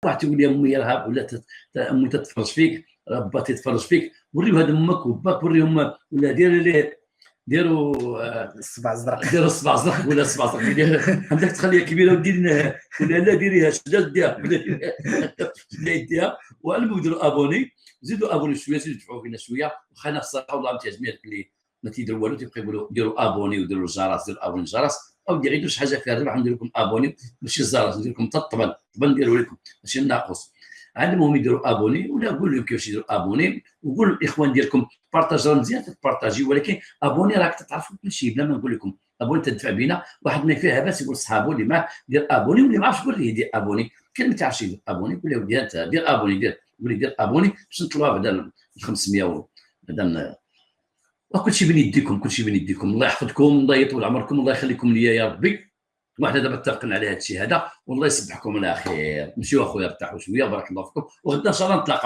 واحد تقول لي امي راه ولا امي تتفرج فيك، راه با تتفرج فيك، وريو هذا امك وباك وريهم، ولا ديروا الصبع الزرق، ديروا الصبع الزرق ولا الصبع الزرق عندك تخليها كبيره ودير ولا لا ديريها شدا ديها ولا يديها. والمهم ديروا ابوني، زيدوا ابوني شويه، زيدوا تدفعوا فينا شويه، واخا انا الصراحه والله ما تعجبني هذاك اللي ما تيديروا والو، تيبقى يقولوا ديروا ابوني وديروا الجرس، ديروا ابوني الجرس، او غير شي حاجه فيها الربح، ندير لكم ابوني ماشي الجرس، ندير لكم حتى الطبل نديروا لكم ماشي الناقص. عندهم يديروا ابوني، ولا قول لهم كيفاش يديروا ابوني، وقول للاخوان ديالكم بارطاج، راه مزيان تبارطاجي، ولكن ابوني راك تعرفوا كل شيء بلا ما نقول لكم. ابوني تدفع بينا، واحد ما فيها باس يقول صحابو اللي معاه دير ابوني، واللي ما عرفش يقول ليه يدير ابوني، كان ما تعرفش يدير ابوني قول له ودي انت دير ابوني، قول لي دير ابوني باش نطلعوها بعدا 500 بعدا، وكل شيء بين يديكم، كل شيء بين يديكم. الله يحفظكم، الله يطول عمركم، الله يخليكم ليا يا ربي. وحنا دابا اتفقنا على هذا الشيء هذا، والله يصبحكم على خير. مشيو اخويا ارتاحوا شويه، بارك الله فيكم، وغدا ان شاء الله نتلاقاو.